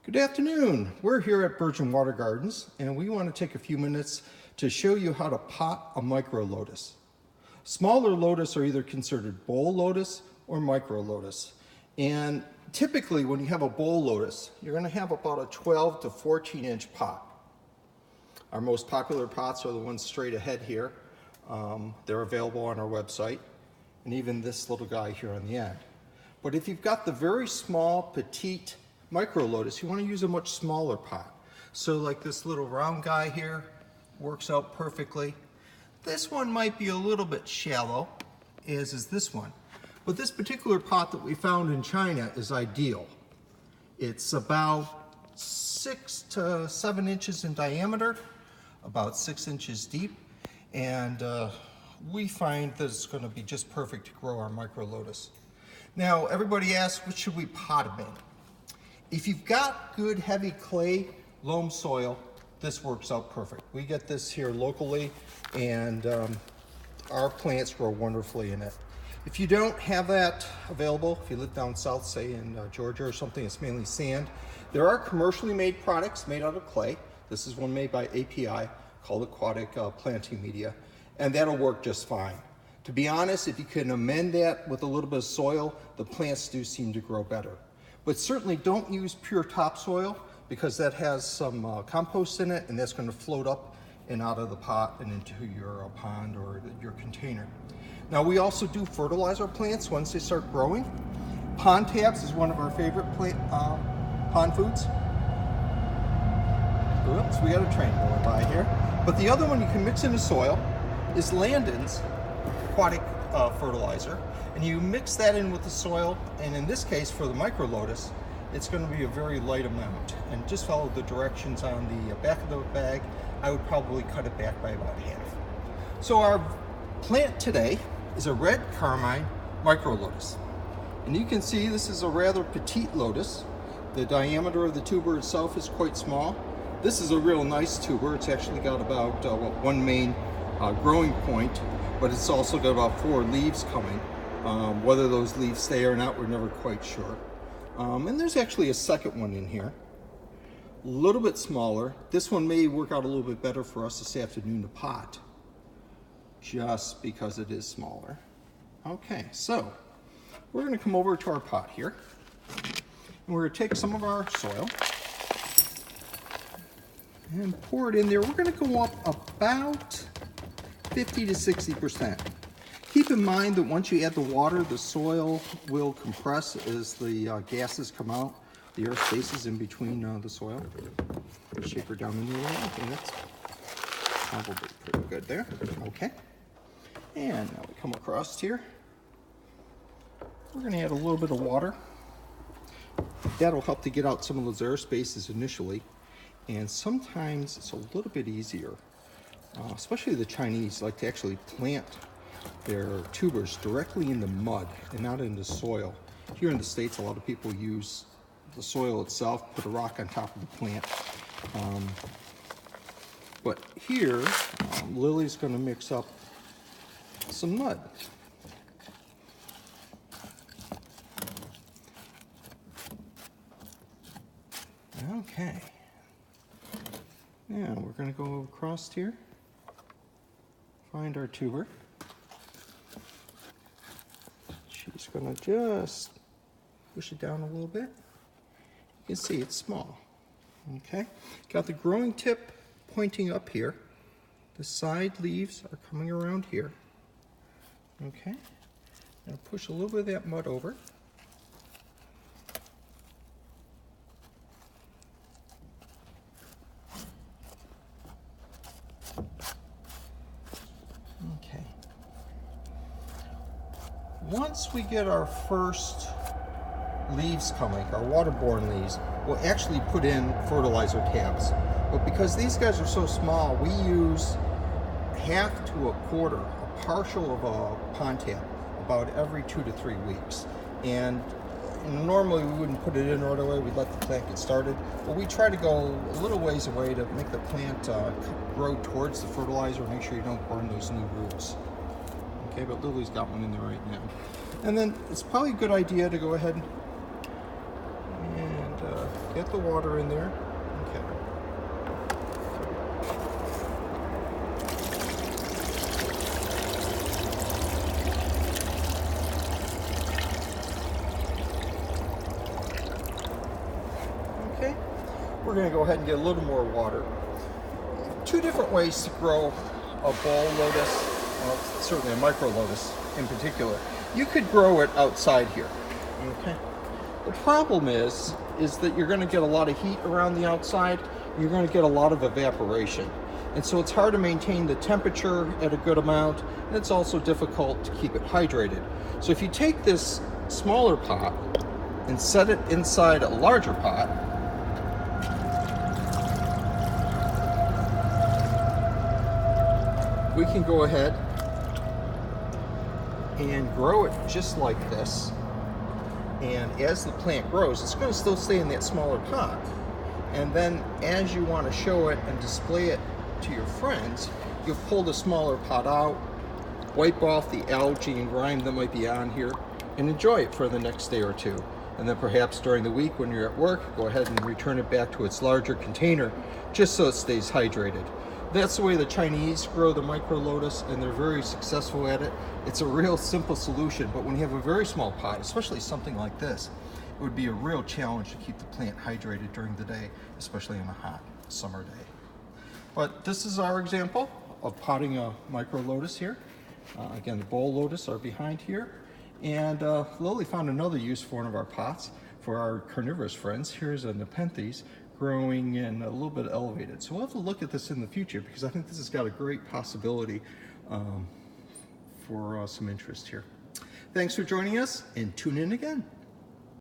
Good afternoon. We're here at Bergen Water Gardens and we want to take a few minutes to show you how to pot a micro lotus. Smaller lotus are either considered bowl lotus or micro lotus. And typically when you have a bowl lotus, you're going to have about a 12 to 14 inch pot. Our most popular pots are the ones straight ahead here. They're available on our website, and even this little guy here on the end. But if you've got the very small, petite micro lotus, you want to use a much smaller pot. So like this little round guy here works out perfectly. This one might be a little bit shallow, as is this one. But this particular pot that we found in China is ideal. It's about 6 to 7 inches in diameter, about 6 inches deep, and we find that it's going to be just perfect to grow our micro lotus. Now, everybody asks, what should we pot them in? If you've got good heavy clay loam soil, this works out perfect. We get this here locally, and our plants grow wonderfully in it. If you don't have that available, if you live down south, say in Georgia or something, it's mainly sand. There are commercially made products made out of clay. This is one made by API called Aquatic Planting Media, and that'll work just fine. To be honest, if you can amend that with a little bit of soil, the plants do seem to grow better. But certainly don't use pure topsoil, because that has some compost in it, and that's going to float up and out of the pot and into your pond or your container. Now, we also do fertilize our plants once they start growing. Pond tabs is one of our favorite pond foods. Oops, we got a train going by here. But the other one you can mix in the soil is Landon's aquatic fertilizer, and you mix that in with the soil, and in this case for the micro lotus, it's going to be a very light amount, and just follow the directions on the back of the bag. I would probably cut it back by about half. So our plant today is a red carmine micro lotus, and you can see this is a rather petite lotus. The diameter of the tuber itself is quite small. This is a real nice tuber. It's actually got about one main growing point, but it's also got about 4 leaves coming. Whether those leaves stay or not, we're never quite sure. And there's actually a second one in here, a little bit smaller. This one may work out a little bit better for us this afternoon to pot, just because it is smaller. Okay, so we're going to come over to our pot here, and we're going to take some of our soil and pour it in there. We're going to go up about 50 to 60%. Keep in mind that once you add the water, the soil will compress as the gases come out. The air spaces in between the soil. Shake her down in the air. Okay, that's probably pretty good there. Okay. And now we come across here. We're going to add a little bit of water. That'll help to get out some of those air spaces initially. And sometimes it's a little bit easier, especially the Chinese like to actually plant their tubers directly in the mud and not in the soil. Here in the States, a lot of people use the soil itself, put a rock on top of the plant. But here, Lily's going to mix up some mud. Okay. Now we're going to go across here, find our tuber. She's going to just push it down a little bit. You can see it's small. Okay, got the growing tip pointing up here. The side leaves are coming around here. Okay, now push a little bit of that mud over. Okay. Once we get our first leaves coming, our waterborne leaves, we'll actually put in fertilizer tabs. But because these guys are so small, we use half to a quarter, a partial of a pond tab, about every 2 to 3 weeks. And normally we wouldn't put it in right away, we'd let the plant get started. But we try to go a little ways away to make the plant grow towards the fertilizer, make sure you don't burn those new roots. Okay, but Lily's got one in there right now. And then it's probably a good idea to go ahead and Get the water in there. Okay. Okay. We're going to go ahead and get a little more water. Two different ways to grow a ball lotus, well, certainly a micro lotus in particular. You could grow it outside here. Okay. The problem is that you're going to get a lot of heat around the outside. You're going to get a lot of evaporation. And so it's hard to maintain the temperature at a good amount, and it's also difficult to keep it hydrated. So if you take this smaller pot and set it inside a larger pot, we can go ahead and grow it just like this. And as the plant grows, it's going to still stay in that smaller pot. And then as you want to show it and display it to your friends, you'll pull the smaller pot out, wipe off the algae and grime that might be on here, and enjoy it for the next day or two. And then perhaps during the week when you're at work, go ahead and return it back to its larger container, just so it stays hydrated. That's the way the Chinese grow the micro lotus, and they're very successful at it. It's a real simple solution, but when you have a very small pot, especially something like this, it would be a real challenge to keep the plant hydrated during the day, especially on a hot summer day. But this is our example of potting a micro lotus here. Again, the bowl lotus are behind here. And Lily found another use for one of our pots for our carnivorous friends. Here's a Nepenthes growing and a little bit elevated. So we'll have to look at this in the future, because I think this has got a great possibility for some interest here. Thanks for joining us, and tune in again.